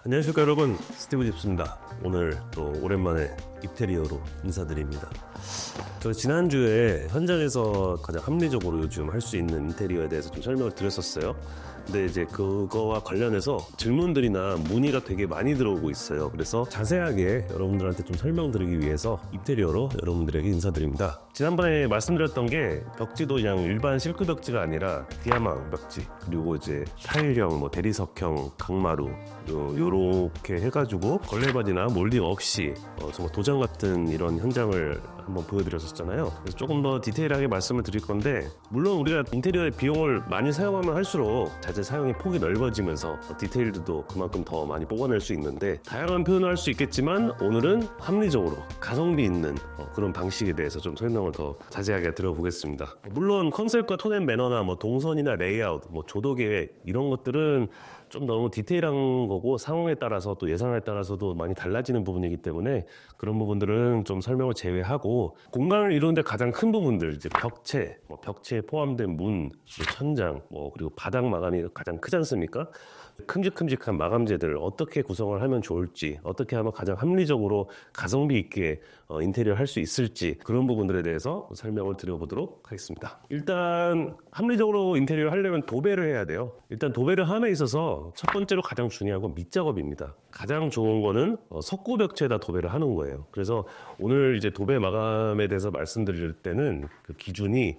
안녕하십니까 여러분, 스티브 집스입니다. 오늘 또 오랜만에 입테리어로 인사드립니다. 저 지난주에 현장에서 가장 합리적으로 요즘 할 수 있는 인테리어에 대해서 좀 설명을 드렸었어요. 근데 이제 그거와 관련해서 질문들이나 문의가 되게 많이 들어오고 있어요. 그래서 자세하게 여러분들한테 좀 설명드리기 위해서 입테리어로 여러분들에게 인사드립니다. 지난번에 말씀드렸던 게 벽지도 그냥 일반 실크 벽지가 아니라 디아망 벽지, 그리고 이제 타일형, 대리석형, 강마루 요렇게 해가지고 걸레바디나 몰딩 없이 정말 도장 같은 이런 현장을 한번 보여드렸었잖아요. 그래서 조금 더 디테일하게 말씀을 드릴 건데, 물론 우리가 인테리어의 비용을 많이 사용하면 할수록 자재 사용의 폭이 넓어지면서 디테일도 그만큼 더 많이 뽑아낼 수 있는데, 다양한 표현을 할 수 있겠지만 오늘은 합리적으로 가성비 있는 그런 방식에 대해서 좀 설명을 더 자세하게 드려보겠습니다. 물론 컨셉과 톤 앤 매너나 동선이나 레이아웃, 조도 계획 이런 것들은 좀 너무 디테일한 거고 상황에 따라서 또 예산에 따라서도 많이 달라지는 부분이기 때문에 그런 부분들은 좀 설명을 제외하고, 공간을 이루는데 가장 큰 부분들, 이제 벽체, 벽체에 포함된 문, 천장, 그리고 바닥 마감이 가장 크지 않습니까? 큼직큼직한 마감재들 어떻게 구성을 하면 좋을지, 어떻게 하면 가장 합리적으로 가성비 있게 인테리어 할 수 있을지, 그런 부분들에 대해서 설명을 드려보도록 하겠습니다. 일단 합리적으로 인테리어 하려면 도배를 해야 돼요. 일단 도배를 함에 있어서 첫 번째로 가장 중요한 건 밑작업입니다. 가장 좋은 거는 석고 벽체에다 도배를 하는 거예요. 그래서 오늘 이제 도배 마감에 대해서 말씀드릴 때는 그 기준이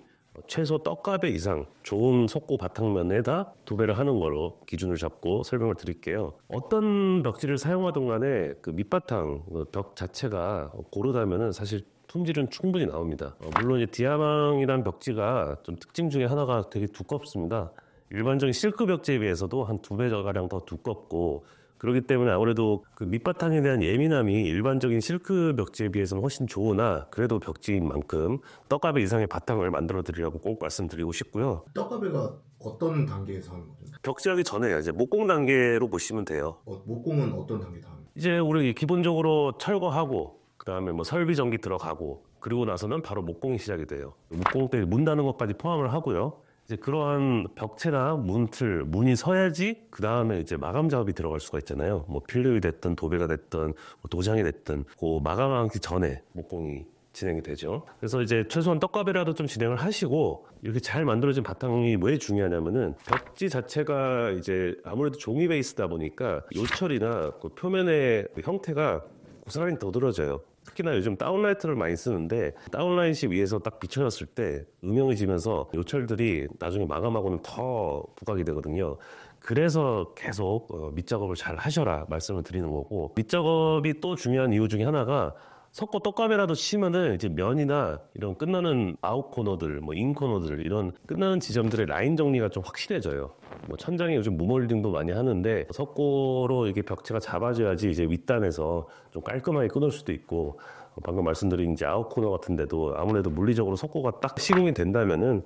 최소 떡가베 이상 좋은 석고 바탕면에다 도배를 하는 거로 기준을 잡고 설명을 드릴게요. 어떤 벽지를 사용하든 간에 그 밑바탕 벽 자체가 고르다면은 사실 품질은 충분히 나옵니다. 물론 이제 디아망이란 벽지가 좀 특징 중에 하나가 되게 두껍습니다. 일반적인 실크 벽지에 비해서도 한 2배 가량 더 두껍고, 그렇기 때문에 아무래도 그 밑바탕에 대한 예민함이 일반적인 실크 벽지에 비해서는 훨씬 좋으나, 그래도 벽지인 만큼 떡가베 이상의 바탕을 만들어 드리라고 꼭 말씀드리고 싶고요. 떡가베가 어떤 단계에서 하는 거죠? 벽지하기 전에 이제 목공 단계로 보시면 돼요. 목공은 어떤 단계에서 하는 거죠? 이제 우리 기본적으로 철거하고, 그 다음에 설비 전기 들어가고, 그리고 나서는 바로 목공이 시작이 돼요. 목공 때 문 닫는 것까지 포함을 하고요. 이제 그러한 벽체나 문틀, 문이 서야지 그 다음에 이제 마감 작업이 들어갈 수가 있잖아요. 필름이 됐든 도배가 됐든 도장이 됐든 그 마감하기 전에 목공이 진행이 되죠. 그래서 이제 최소한 떡가베라도 좀 진행을 하시고, 이렇게 잘 만들어진 바탕이 왜 중요하냐면은 벽지 자체가 이제 아무래도 종이 베이스다 보니까 요철이나 그 표면의 형태가 고스란히 더들어져요. 특히나 요즘 다운라이트를 많이 쓰는데, 다운라이트 위에서 딱 비춰졌을 때 음영해지면서 요철들이 나중에 마감하고는 더 부각이 되거든요. 그래서 계속 밑작업을 잘 하셔라 말씀을 드리는 거고, 밑작업이 또 중요한 이유 중에 하나가, 석고 떡가베라도 치면은 이제 면이나 이런 끝나는 아웃 코너들, 인 코너들, 이런 끝나는 지점들의 라인 정리가 좀 확실해져요. 천장에 요즘 무몰딩도 많이 하는데 석고로 이게 벽체가 잡아줘야지 이제 윗단에서 좀 깔끔하게 끊을 수도 있고, 방금 말씀드린 이제 아웃 코너 같은 데도 아무래도 물리적으로 석고가 딱 시공이 된다면은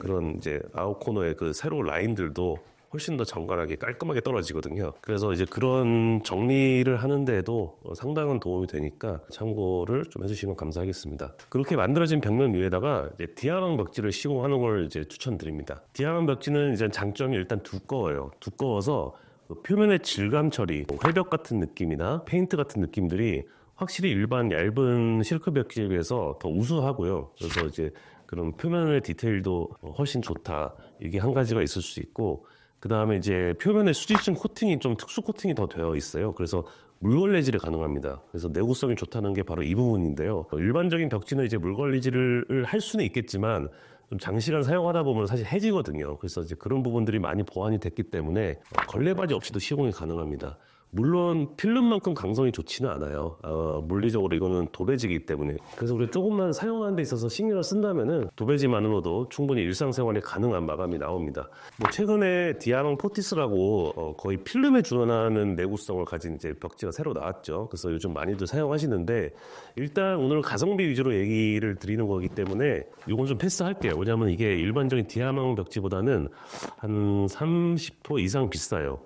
그런 이제 아웃 코너의 그 세로 라인들도 훨씬 더 정갈하게 깔끔하게 떨어지거든요. 그래서 이제 그런 정리를 하는 데에도 상당한 도움이 되니까 참고를 좀 해주시면 감사하겠습니다. 그렇게 만들어진 벽면 위에다가 이제 디아망 벽지를 시공하는 걸 이제 추천드립니다. 디아망 벽지는 이제 장점이 일단 두꺼워요. 두꺼워서 그 표면의 질감 처리, 회벽 같은 느낌이나 페인트 같은 느낌들이 확실히 일반 얇은 실크 벽지에 비해서 더 우수하고요. 그래서 이제 그런 표면의 디테일도 훨씬 좋다, 이게 한 가지가 있을 수 있고, 그 다음에 이제 표면에 수지층 코팅이 좀 특수 코팅이 더 되어 있어요. 그래서 물걸레질이 가능합니다. 그래서 내구성이 좋다는 게 바로 이 부분인데요. 일반적인 벽지는 이제 물걸레질을 할 수는 있겠지만 좀 장시간 사용하다 보면 사실 해지거든요. 그래서 이제 그런 부분들이 많이 보완이 됐기 때문에 걸레바지 없이도 시공이 가능합니다. 물론 필름만큼 강성이 좋지는 않아요. 물리적으로 이거는 도배지이기 때문에. 그래서 우리 조금만 사용하는 데 있어서 신경을 쓴다면은 도배지만으로도 충분히 일상생활에 가능한 마감이 나옵니다. 최근에 디아망 포티스라고 거의 필름에 준하는 내구성을 가진 이제 벽지가 새로 나왔죠. 그래서 요즘 많이들 사용하시는데, 일단 오늘 가성비 위주로 얘기를 드리는 거기 때문에 이건 좀 패스할게요. 왜냐하면 이게 일반적인 디아망 벽지보다는 한 30% 이상 비싸요.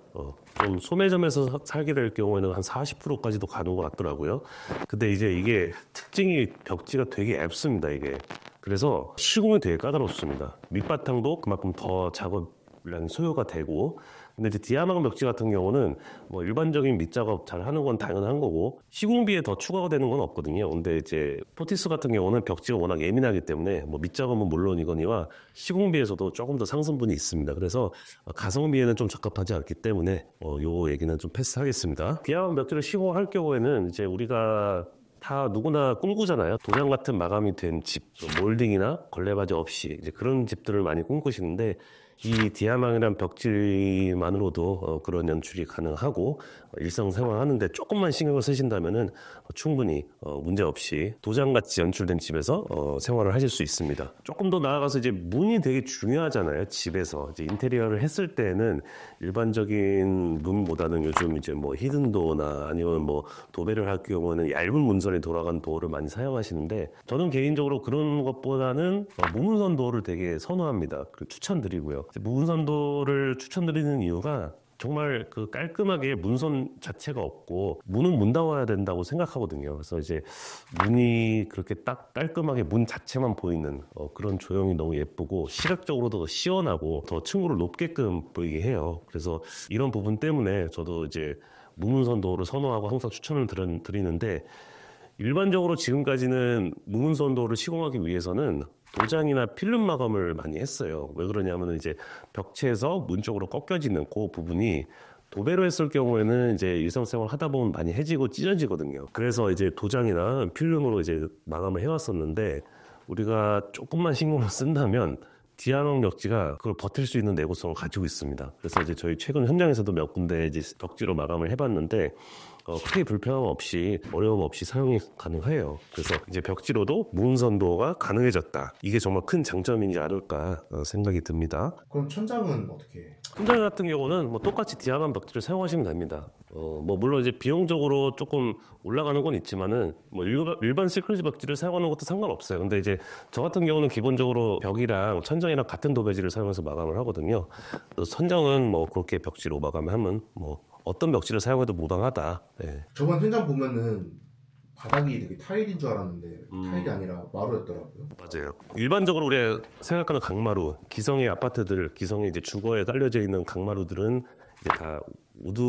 좀 소매점에서 살게 될 경우에는 한 40%까지도 가는 것 같더라고요. 근데 이제 이게 특징이 벽지가 되게 얇습니다, 이게. 그래서 시공이 되게 까다롭습니다. 밑바탕도 그만큼 더 작업량이 소요가 되고, 근데 이제 디아망 벽지 같은 경우는 뭐 일반적인 밑작업 잘 하는 건 당연한 거고 시공비에 더 추가가 되는 건 없거든요. 근데 이제 포티스 같은 경우는 벽지가 워낙 예민하기 때문에 뭐 밑작업은 물론이거니와 시공비에서도 조금 더 상승분이 있습니다. 그래서 가성비에는 좀 적합하지 않기 때문에 요 얘기는 좀 패스하겠습니다. 디아망 벽지를 시공할 경우에는 이제 우리가 다 누구나 꿈꾸잖아요. 도장 같은 마감이 된 집, 몰딩이나 걸레바지 없이 이제 그런 집들을 많이 꿈꾸시는데 이 디아망이란 벽지만으로도 그런 연출이 가능하고 일상생활 하는데 조금만 신경을 쓰신다면은 충분히 문제 없이 도장같이 연출된 집에서 생활을 하실 수 있습니다. 조금 더 나아가서 이제 문이 되게 중요하잖아요. 집에서 이제 인테리어를 했을 때는 일반적인 문보다는 요즘 이제 뭐 히든도어나 아니면 뭐 도배를 할 경우에는 얇은 문선이 돌아간 도어를 많이 사용하시는데 저는 개인적으로 그런 것보다는 무문선 도어를 되게 선호합니다. 추천드리고요. 무문선도를 추천드리는 이유가 정말 그 깔끔하게 문선 자체가 없고 문은 문다워야 된다고 생각하거든요. 그래서 이제 문이 그렇게 딱 깔끔하게 문 자체만 보이는 그런 조형이 너무 예쁘고 시각적으로도 더 시원하고 더 층고를 높게끔 보이게 해요. 그래서 이런 부분 때문에 저도 이제 무문선도를 선호하고 항상 추천을 드리는데 일반적으로 지금까지는 무문선도를 시공하기 위해서는 도장이나 필름 마감을 많이 했어요. 왜 그러냐면 이제 벽체에서 문 쪽으로 꺾여지는 그 부분이 도배로 했을 경우에는 이제 일상생활 하다 보면 많이 해지고 찢어지거든요. 그래서 이제 도장이나 필름으로 이제 마감을 해왔었는데 우리가 조금만 신경을 쓴다면 디아망 벽지가 그걸 버틸 수 있는 내구성을 가지고 있습니다. 그래서 이제 저희 최근 현장에서도 몇 군데 이제 벽지로 마감을 해봤는데 크게 불편함 없이 어려움 없이 사용이 가능해요. 그래서 이제 벽지로도 무문선도가 가능해졌다. 이게 정말 큰 장점이지 않을까 생각이 듭니다. 그럼 천장은 어떻게 해? 천장 같은 경우는 뭐 똑같이 디아망 벽지를 사용하시면 됩니다. 뭐 물론 이제 비용적으로 조금 올라가는 건 있지만은 뭐 일반 시크릿 벽지를 사용하는 것도 상관없어요. 근데 이제 저 같은 경우는 기본적으로 벽이랑 천장이랑 같은 도배지를 사용해서 마감을 하거든요. 천장은 뭐 그렇게 벽지로 마감하면 뭐 어떤 벽지를 사용해도 무방하다. 네. 저번 현장 보면은 바닥이 되게 타일인 줄 알았는데 타일이 아니라 마루였더라고요. 맞아요. 일반적으로 우리가 생각하는 강마루, 기성의 아파트들, 기성의 이제 주거에 깔려져 있는 강마루들은 이제 다 우드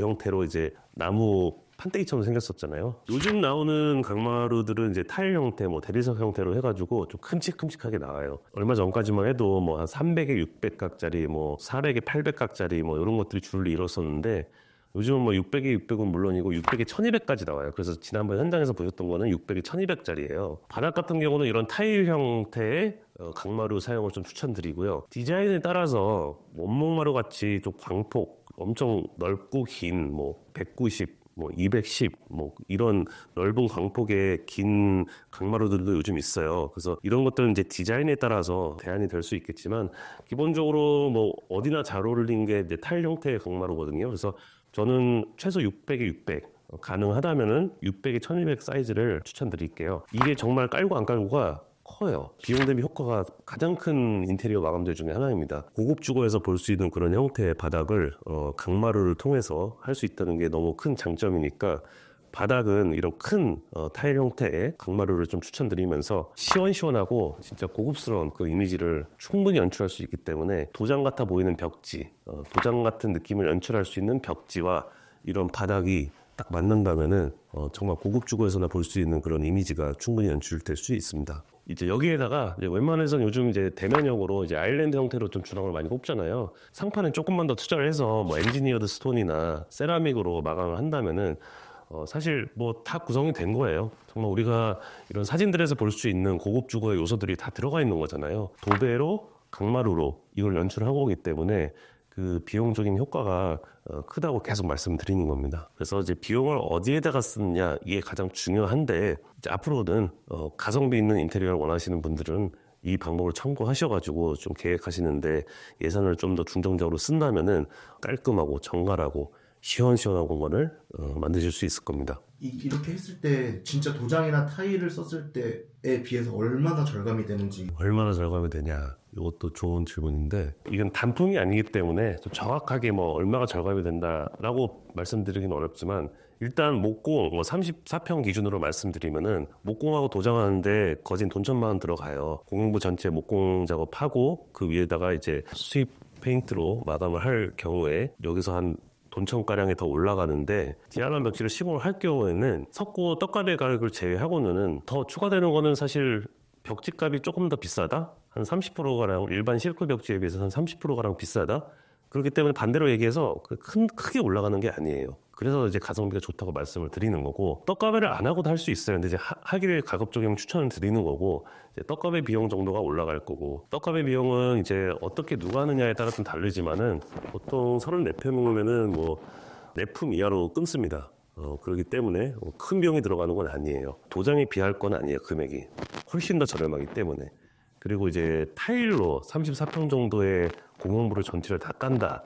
형태로 이제 나무 판때기처럼 생겼었잖아요. 요즘 나오는 강마루들은 이제 타일 형태, 뭐 대리석 형태로 해가지고 좀 큼직큼직하게 나와요. 얼마 전까지만 해도 뭐 한 300에 600각짜리, 뭐 400에 800각짜리 뭐 이런 것들이 줄을 이뤘었는데 요즘은 뭐 600에 600은 물론이고 600에 1200까지 나와요. 그래서 지난번 현장에서 보셨던 거는 600에 1200짜리예요. 바닥 같은 경우는 이런 타일 형태의 강마루 사용을 좀 추천드리고요. 디자인에 따라서 원목마루 같이 좀 광폭, 엄청 넓고 긴 뭐 190, 뭐 210, 뭐 이런 넓은 광폭의 긴 강마루들도 요즘 있어요. 그래서 이런 것들은 이제 디자인에 따라서 대안이 될 수 있겠지만 기본적으로 뭐 어디나 잘 어울리는 게 이제 타일 형태의 강마루거든요. 그래서 저는 최소 600에 600 가능하다면은 600에 1200 사이즈를 추천드릴게요. 이게 정말 깔고 안 깔고가 커요. 비용 대비 효과가 가장 큰 인테리어 마감재 중에 하나입니다. 고급 주거에서 볼 수 있는 그런 형태의 바닥을 강마루를 통해서 할 수 있다는 게 너무 큰 장점이니까 바닥은 이런 큰 타일 형태의 강마루를 좀 추천드리면서 시원시원하고 진짜 고급스러운 그 이미지를 충분히 연출할 수 있기 때문에 도장 같아 보이는 벽지, 도장 같은 느낌을 연출할 수 있는 벽지와 이런 바닥이 딱 맞는다면은 정말 고급 주거에서나 볼 수 있는 그런 이미지가 충분히 연출될 수 있습니다. 이제 여기에다가 이제 웬만해서는 요즘 이제 대면형으로 이제 아일랜드 형태로 좀 주방을 많이 꼽잖아요. 상판은 조금만 더 투자를 해서 뭐 엔지니어드 스톤이나 세라믹으로 마감을 한다면은 사실 뭐 다 구성이 된 거예요. 정말 우리가 이런 사진들에서 볼 수 있는 고급 주거의 요소들이 다 들어가 있는 거잖아요. 도배로 강마루로 이걸 연출한 거기 때문에 그 비용적인 효과가 크다고 계속 말씀드리는 겁니다. 그래서 이제 비용을 어디에다가 쓰느냐 이게 가장 중요한데 이제 앞으로는 가성비 있는 인테리어를 원하시는 분들은 이 방법을 참고하셔가지고 좀 계획하시는데 예산을 좀 더 중정적으로 쓴다면은 깔끔하고 정갈하고 시원시원한 공간을 만드실 수 있을 겁니다. 이렇게 했을 때 진짜 도장이나 타일을 썼을 때에 비해서 얼마나 절감이 되는지. 얼마나 절감이 되냐 이것도 좋은 질문인데 이건 단품이 아니기 때문에 좀 정확하게 뭐 얼마가 절감이 된다라고 말씀드리기는 어렵지만 일단 목공 뭐 34평 기준으로 말씀드리면은 목공하고 도장하는데 거진 돈 1,000만 원 들어가요. 공용부 전체 목공 작업하고 그 위에다가 이제 수입 페인트로 마감을 할 경우에 여기서 한 돈천가량이 더 올라가는데 디아람 벽지를 시공을 할 경우에는 석고 떡가래 가격을 제외하고는 더 추가되는 거는 사실 벽지값이 조금 더 비싸다? 한 30%가량 일반 실크 벽지에 비해서 한 30%가량 비싸다? 그렇기 때문에 반대로 얘기해서 크게 올라가는 게 아니에요. 그래서 이제 가성비가 좋다고 말씀을 드리는 거고 떡가배를 안 하고도 할 수 있어요. 근데 이제 하기를 가급적이면 추천을 드리는 거고 이제 떡가배 비용 정도가 올라갈 거고 떡가배 비용은 이제 어떻게 누가 하느냐에 따라 좀 다르지만은 보통 34평이면은 뭐 내품 이하로 끊습니다. 그렇기 때문에 큰 비용이 들어가는 건 아니에요. 도장에 비할 건 아니에요. 금액이 훨씬 더 저렴하기 때문에. 그리고 이제 타일로 34평 정도의 공용부를 전체를 다 깐다.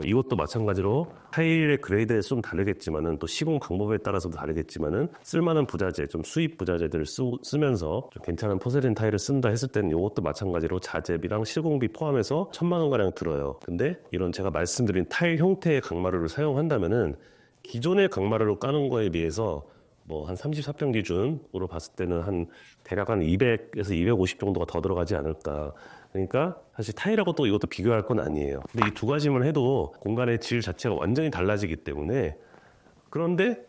이것도 마찬가지로 타일의 그레이드에 좀 다르겠지만은 또 시공 방법에 따라서도 다르겠지만은 쓸만한 부자재, 좀 수입 부자재들을 쓰면서 좀 괜찮은 포세린 타일을 쓴다 했을 때는 이것도 마찬가지로 자재비랑 실공비 포함해서 1,000만 원 가량 들어요. 근데 이런 제가 말씀드린 타일 형태의 강마루를 사용한다면은 기존의 강마루로 까는 거에 비해서 뭐 한 34평 기준으로 봤을 때는 대략 한 200에서 250 정도가 더 들어가지 않을까. 그러니까 사실 타일하고 또 이것도 비교할 건 아니에요. 근데 이 두 가지만 해도 공간의 질 자체가 완전히 달라지기 때문에 그런데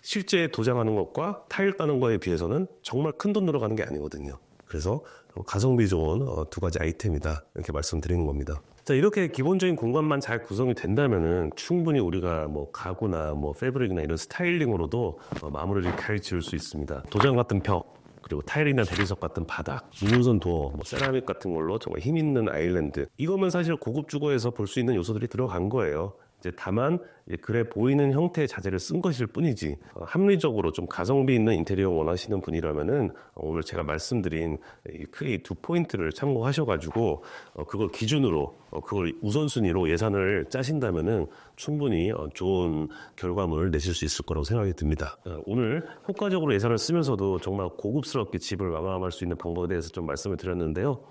실제 도장하는 것과 타일 까는 거에 비해서는 정말 큰 돈 들어가는 게 아니거든요. 그래서 가성비 좋은 두 가지 아이템이다. 이렇게 말씀드리는 겁니다. 자, 이렇게 기본적인 공간만 잘 구성이 된다면은 충분히 우리가 뭐 가구나 뭐 패브릭이나 이런 스타일링으로도 마무리를 잘 지을 수 있습니다. 도장 같은 벽, 그리고 타일이나 대리석 같은 바닥, 이중선 도어, 뭐 세라믹 같은 걸로 정말 힘 있는 아일랜드. 이거면 사실 고급 주거에서 볼 수 있는 요소들이 들어간 거예요. 이제 다만 그래 보이는 형태의 자재를 쓴 것일 뿐이지 합리적으로 좀 가성비 있는 인테리어 원하시는 분이라면은 오늘 제가 말씀드린 크게 두 포인트를 참고하셔가지고 그걸 기준으로 그걸 우선순위로 예산을 짜신다면은 충분히 좋은 결과물을 내실 수 있을 거라고 생각이 듭니다. 오늘 효과적으로 예산을 쓰면서도 정말 고급스럽게 집을 마감할 수 있는 방법에 대해서 좀 말씀을 드렸는데요.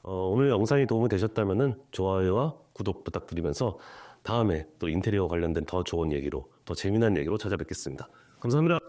오늘 영상이 도움이 되셨다면은 좋아요와 구독 부탁드리면서 다음에 또 인테리어 관련된 더 좋은 얘기로 더 재미난 얘기로 찾아뵙겠습니다. 감사합니다.